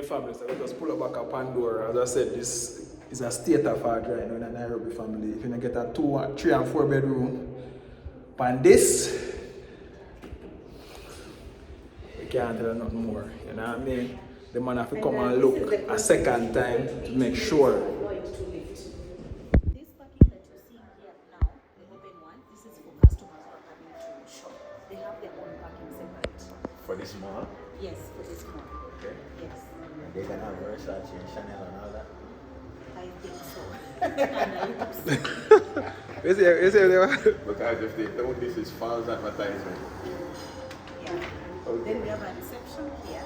family, so let us pull up back a Pandora. As I said, this is a state of art right now in a Nairobi family. If you don't get a 2, 3 and 4 bedroom, and this, you can't tell nothing more. You know what I mean? The man have to come and look a second time to make sure. This parking that you see here now, the open one, this is for customers who are coming to shop. They have their own parking separate. For this mall? Yes, for this mall. Okay. Yes. And they can have Versace and Chanel and all that? I think so. And I hope so. Because if they don't, this is false advertisement. Yeah. Okay. Then we have a reception here.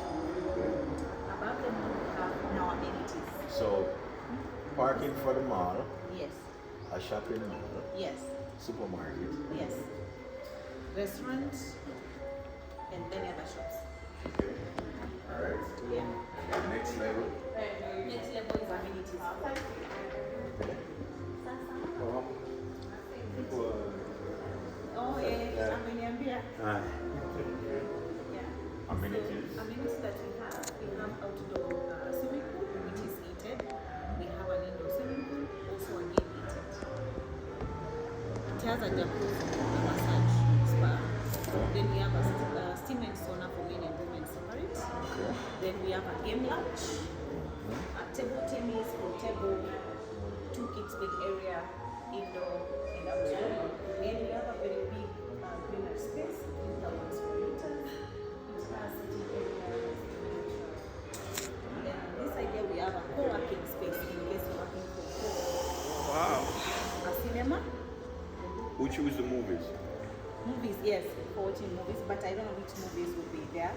Above the mall, we have now amenities. So, parking for the mall, Yes. a shopping mall, Yes. supermarket. Yes. Restaurant and many other shops. Okay. Alright. Yeah. And next level. Next level is amenities. Okay. Oh, yeah. Ameniambia. Ah. Yeah. Amenities. So, amenities that we have outdoor swimming pool, which is heated. We have an indoor swimming pool, also again heated. It has a jacuzzi, a massage spa. Then we have a steam and sauna for men and women separate. Okay. Then we have a game lounge, a table tennis for table, 2 kids bed area, indoor and outdoor. Then we have a very big greener space, 2,000 square meters. It has sitting area. Then on this idea we have a co-working space in case you're working from home. Wow. A cinema. Who choose the movies? Movies, yes, for watching movies, but I don't know which movies will be there.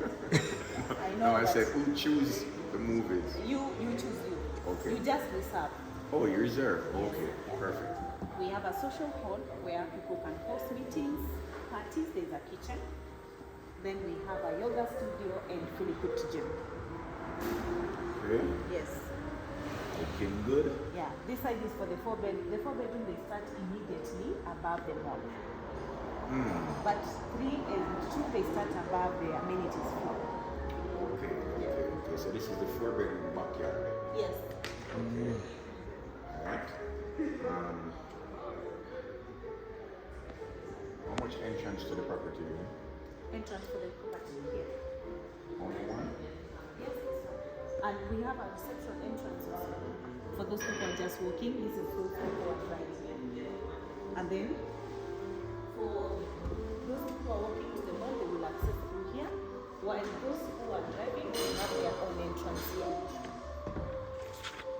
I know. No, I that said who choose the movies? you choose you. Okay. You just reserve. Oh, you reserve. Yes. Okay, perfect. We have a social hall where people can host meetings, parties. There's a kitchen. Then we have a yoga studio and fully cooked gym. Okay. Yes. Looking good. Yeah. This side is for the 4-bedroom. The 4-bedroom they start immediately above the mall. But 3 and 2 they start above the amenities floor. Okay. Okay. So this is the 4-bedroom backyard. Yes. Alright. How much entrance to the property? Entrance for the property here. Only one? Yes. And we have a reception entrance also. For those people who are just walking, this is for those people who are driving. And then for those people who are walking to the mall, they will access through here. While those who are driving, they have their own entrance here.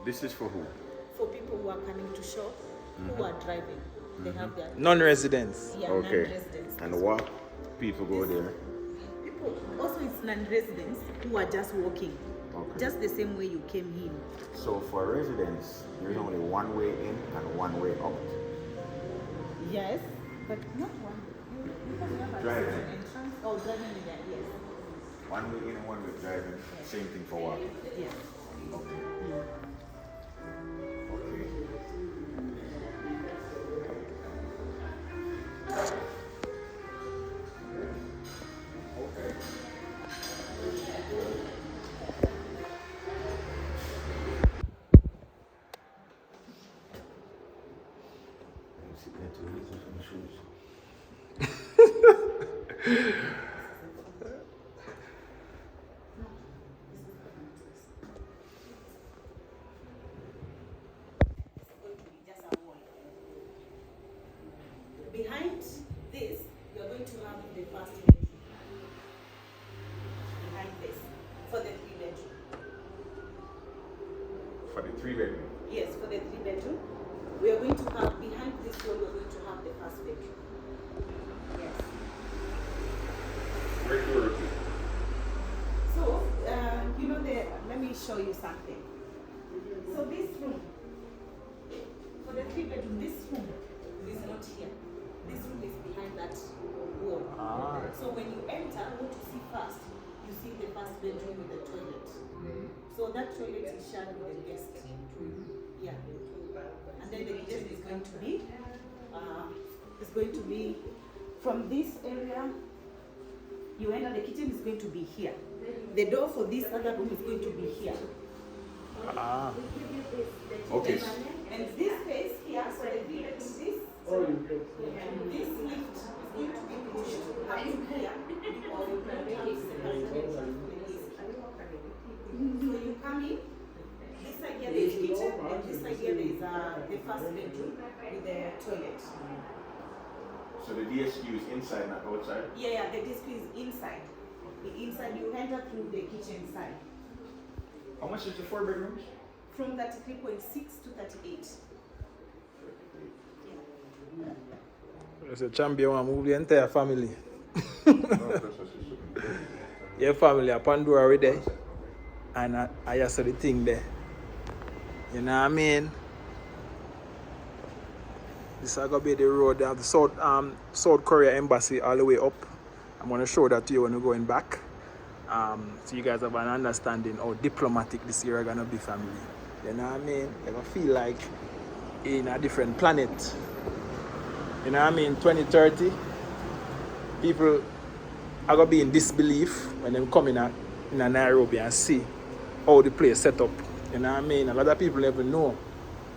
This is for who? For people who are coming to shop, who are driving, they have their Non-residents. yeah, Okay. non-residents. And what people go there? People also it's non-residents who are just walking, Okay. just the same way you came in. So for residents, there's only one way in and one way out. Yes, but not one. You can have a Driving. reception entrance. Oh, driving in there, yes. One way in and one way driving. Same thing for walking. Yes. Okay. Okay. Okay. Sit there to listen to the shoes. Just a wall. Behind this, you're going to have the first bedroom. Behind this, for the 3-bedroom. For the 3-bedroom. Yes, for the 3-bedroom. We are going to have, behind this wall, we're going to have the first bedroom. Yes. Regularity. So, you know, let me show you something. So this room, for the 3-bedroom, this room is not here. This room is behind that wall. So when you enter, what you see first, you see the first bedroom with the toilet. So that toilet is shared with the guest. Yeah. And then the kitchen is going to be from this area. You enter, the kitchen is going to be here. The door for this other room is going to be here. Ah. Okay. And this space here, so the three bedroom, this lift is going to be pushed up here because you can make it so you come in, this side here there is kitchen, and this side here there is the first bedroom with the toilet. So the DSQ is inside, not outside? Yeah, the disc is inside. The inside you enter through the kitchen side. How much is the 4 bedrooms? From 33.6 to 38. As a champion, I move the entire family. No, that's what she should. Your family are Pandora with there. And I just saw the thing there. You know what I mean? This is going to be the road of the South Korea Embassy all the way up. I'm going to show that to you when we're going back. So you guys have an understanding how diplomatic this year are going to be, family. You know what I mean? You're going to feel like in a different planet. You know what I mean? 2030, people are going to be in disbelief when they come in Nairobi and see how the place set up. You know what I mean? A lot of people never know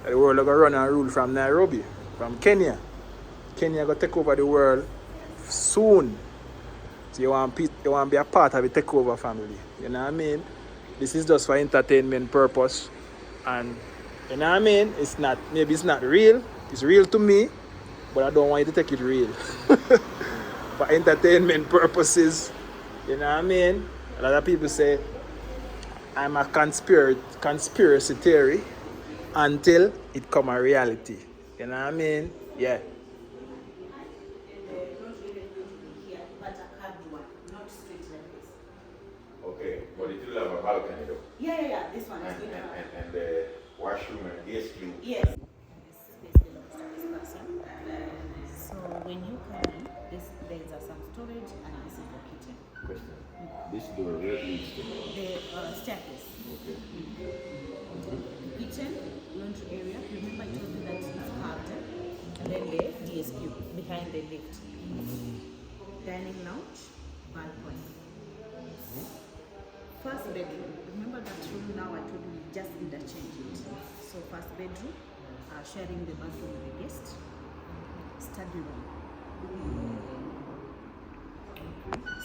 that the world is going to run and rule from Nairobi, from Kenya. Kenya going to take over the world soon. So you want to be a part of the takeover family. You know what I mean? This is just for entertainment purpose. And you know what I mean? Maybe it's not real. It's real to me, but I don't want you to take it real. For entertainment purposes, you know what I mean? A lot of people say I'm a conspiracy theory until it come a reality. You know what I mean? Yeah. Okay, but it will have a balcony though. Yeah, this one is And, good. and the washroom and DSQ. Yes. So when you come in, there is some storage and this is the kitchen. Question. This door where leads to? The staircase. Okay. Kitchen, laundry area. Remember I told you that it's carved. And then the DSQ behind the lift. Dining lounge, balcony. First bedroom. Remember that room now I told you just interchange it. So first bedroom, sharing the bathroom with the guest. Study room.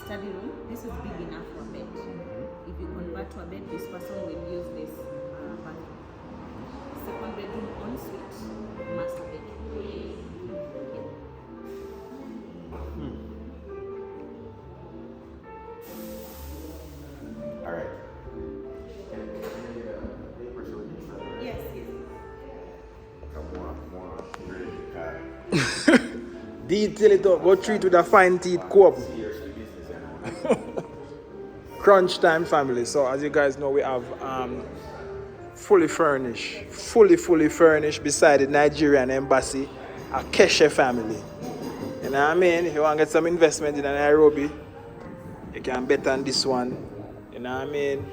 Study room. This is big enough for a bed. If you convert to a bed, this person will use this bathroom. Second bedroom ensuite, master bedroom. All right. Yes. More really Detail it up. Go treat with a fine teeth comb. seriously business and Crunch time, family. So as you guys know, we have fully furnished beside the Nigerian embassy, a Keshe family. You know what I mean? If you want to get some investment in Nairobi, you can bet on this one. You know what I mean?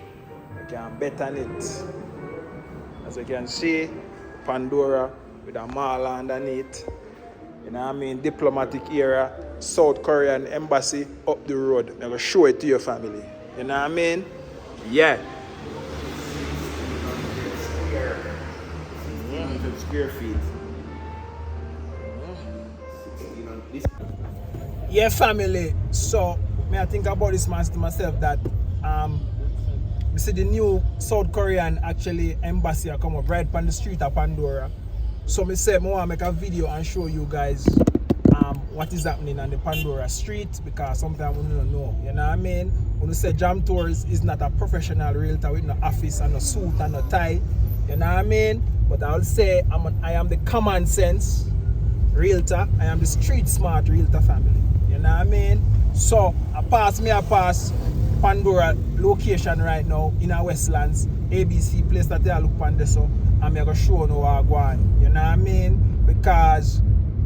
You can bet on it. As you can see, Pandora with a mall underneath. You know what I mean? Diplomatic era, South Korean embassy up the road. I'm going to show it to your family. You know what I mean? Yeah. 100 square feet. Yeah, family. So, I think about this man to myself that we see the new South Korean actually embassy come up right on the street of Pandora. So I said I want to make a video and show you guys what is happening on the Pandora street, because sometimes we don't know. You know what I mean? When we say Jam Tours is not a professional realtor with no office and no suit and no tie. You know what I mean? But I'll say I am the common sense realtor. I am the street smart realtor family. You know what I mean? So I pass Pandora location right now in our Westlands, ABC place that I look on this, so I'm going to show you how I go on. You know what I mean? Because,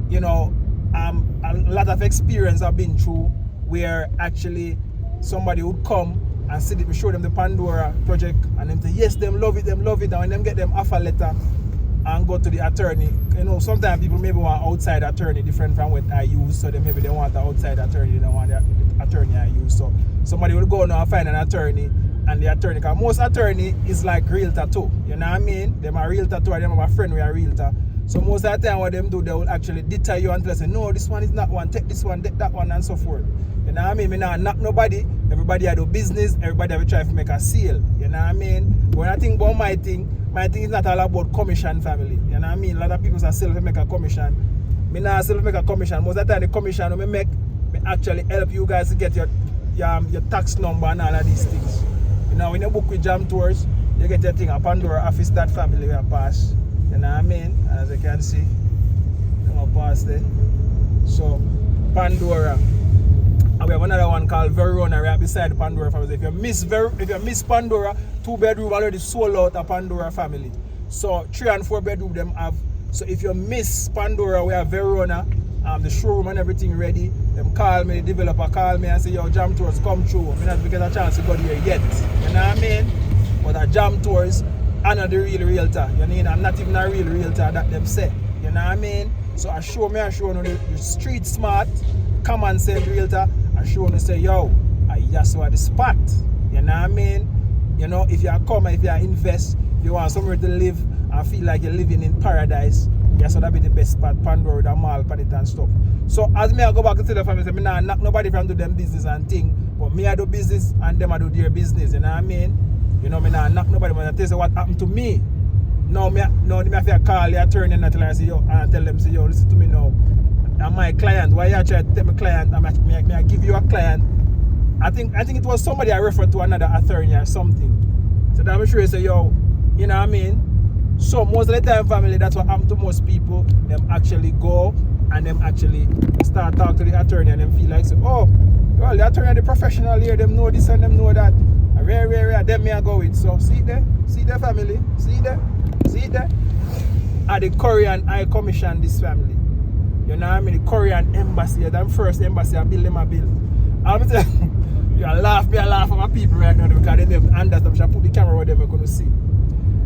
you know, a lot of experience I've been through where actually somebody would come and show them the Pandora project and them say, yes, them love it, and when them get them offer letter and go to the attorney. You know, sometimes people maybe want outside attorney different from what I use, so maybe they want the outside attorney, they don't want the attorney I use. So somebody will go now and find an attorney and the attorney. Because most attorney is like realtor too. You know what I mean? Them are realtor too, and them have a friend with a realtor. So most of the time what them do, they will actually deter you and tell us, no, this one is not one, take this one, take that one, and so forth. You know what I mean? Me not knock nobody. Everybody have do business. Everybody have try to make a sale. You know what I mean? When I think about my thing is not all about commission, family. You know what I mean? A lot of people are sell to make a commission. Me not sell to make a commission. Most of the time the commission me make, me actually help you guys to get your tax number and all of these things. You know, when you book with Jam Tours, you get your thing a Pandora office, that family will pass. You know what I mean? As you can see, I'm gonna pass there. So Pandora. And we have another one called Verona right beside the Pandora family. If you miss Pandora, 2-bedroom already sold out a Pandora family. So 3 and 4 bedroom them have. So if you miss Pandora, we have Verona, the showroom and everything ready. Them call me, the developer call me and say, yo, Jam Tours come through. I'm not get a chance to go there yet. You know what I mean? But a Jam Tours, I'm not the real realtor. You know, I'm not even a real realtor that them say. You know what I mean? So I show you the street smart, common sense realtor. I show you say, yo, I just saw the spot. You know what I mean? You know, if you come, if you invest, if you want somewhere to live and feel like you're living in paradise, yes, so that be the best spot, Pandora, the mall, pan it and stuff. So as me I go back to the family, say, me nah knock nobody from do them business and thing, but me I do business and them I do their business, you know what I mean? You know, me nah knock nobody, but I tell you what happened to me. Now me have to call the attorney and tell her, say, yo, and I tell them, say, yo, listen to me now. I'm my client. Why you try to tell my client? I give you a client. I think it was somebody I referred to another attorney or something. So that I'm sure you say, yo, you know what I mean? So most of the time, family, that's what happens to most people. Them actually go and them actually start talk to the attorney and them feel like, so, oh, well, the attorney, the professional here, them know this and them know that. Rare, them me I go with. So see there, family, see there. At the Korean I commission this family. You know what I mean? The Korean embassy, the first embassy, I build them a bill. I'm telling you, I laugh at my people right now because they don't even understand. I put the camera where they're going to see.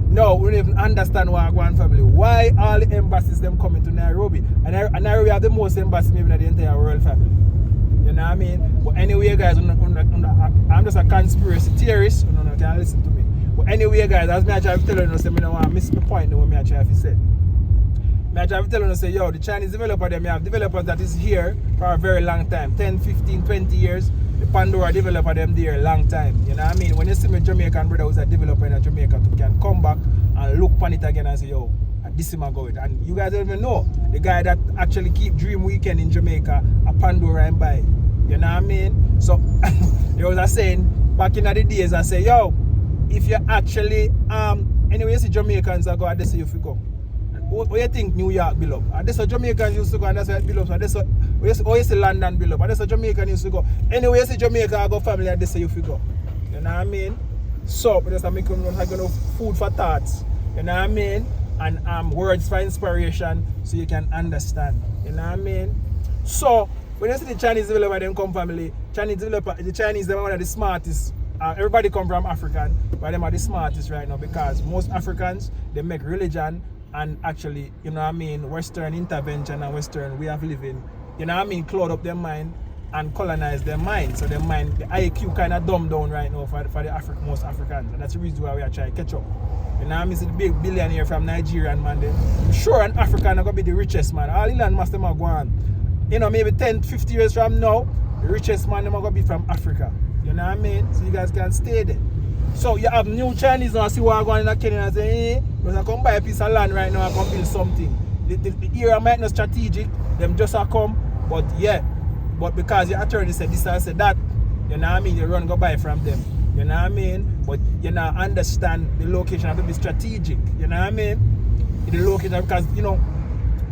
No, we don't even understand why I go on family. Why all the embassies them coming to Nairobi? And Nairobi have the most embassies maybe in the entire world, family. You know what I mean? But anyway, guys, I'm just a conspiracy theorist. You can listen to me. But anyway, guys, as me I try to tell you, say me don't want to miss my point. What me I try to say. I try to tell you, say, yo, the Chinese developer, they have developers that is here for a very long time, 10, 15, 20 years. The Pandora developer, them there a long time. You know what I mean? When you see my Jamaican brother who's a developer in Jamaica, you can come back and look on it again and say, yo, this is my going. And you guys don't even know, the guy that actually keep Dream Weekend in Jamaica, a Pandora and buy. You know what I mean? So, there was a saying, back in the days, I say, yo, if you actually, anyway, you see Jamaicans that go, I say you fi go. What do you think New York build up? And that's what Jamaicans used to go and that's why it build up. So that's what you see London build up. And that's what Jamaican used to go. Anyway, you see Jamaica I go family and that's where you fi go. You know what I mean? So just make them food for thoughts. You know what I mean? And words for inspiration so you can understand. You know what I mean? So when you see the Chinese developer them come family, the Chinese them are one of the smartest. Everybody come from African, but them are the smartest right now because most Africans they make religion and actually, you know what I mean, Western intervention and Western way of living, you know what I mean, cloud up their mind and colonize their mind. So their mind, the IQ kind of dumb down right now for the most Africans. And that's the reason why we are trying to catch up. You know what I mean? So the big billionaire from Nigeria, man, I'm sure an African are going to be the richest man. All Elon Musk them are going. You know, maybe 10, 50 years from now, the richest man them are going to be from Africa. You know what I mean? So you guys can stay there. So you have new Chinese now see what I'm going in Kenya and say, hey, when I come buy a piece of land right now, I come build something. The area might not strategic, them just a come, but yeah. But because your attorney said this and said that, you know what I mean, you run go buy from them. You know what I mean? But you know, understand the location have to be strategic. You know what I mean? The location because you know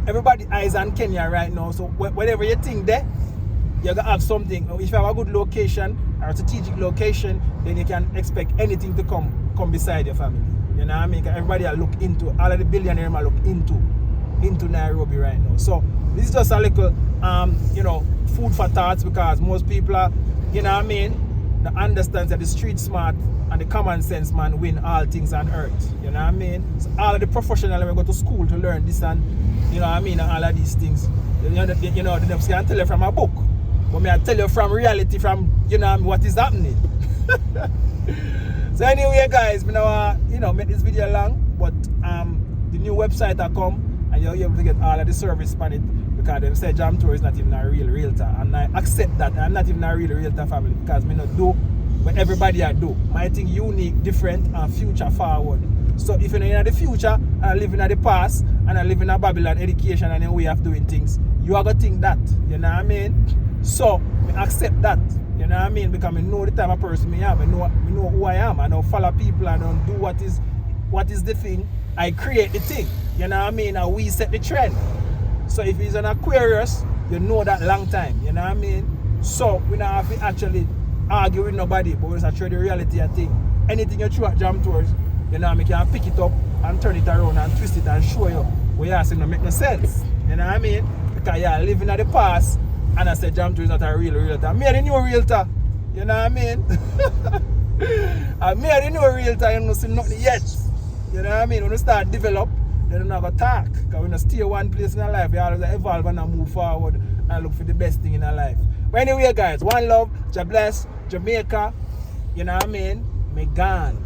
everybody eyes on Kenya right now. So whatever you think there, you're gonna have something. If you have a good location or a strategic location, then you can expect anything to come beside your family. You know what I mean? Everybody are look into, all of the billionaires are look into Nairobi right now. So this is just a little you know, food for thoughts because most people are, you know what I mean, they understand that the street smart and the common sense man win all things on earth. You know what I mean? So all of the professionals will go to school to learn this and you know what I mean, and all of these things. You know, they can tell you from a book. But me I tell you from reality, from you know what is happening. So anyway, guys, we now make this video long, but the new website will come and you're able to get all of the service on it because them say Jam Tour is not even a real realtor, and I accept that. I'm not even a real realtor family because me not do what everybody I do. My thing unique, different, and future forward. So if you're in the future and I live in the past and I live in a Babylon education and a way of doing things, you are gonna think that, you know what I mean? So I accept that, you know what I mean? Because I know the type of person I am, I know who I am, I don't follow people, I don't do what is the thing, I create the thing, you know what I mean? And we set the trend. So if he's an Aquarius, you know that long time, you know what I mean? So we don't have to actually argue with nobody, but it's actually the reality of thing. Anything you throw at Jam Tours, you know, I can pick it up and turn it around and twist it and show you what you're saying don't make no sense. You know what I mean? Because you're living in the past and I said Jam Tour is not a real realtor. Me the new realtor. You know what I mean? And me the new realtor, you don't see nothing yet. You know what I mean? When you start develop, then you don't have a talk. Because when you stay one place in your life, you always evolve and move forward and look for the best thing in your life. But anyway, guys, one love, God bless, Jamaica. You know what I mean? Me gone.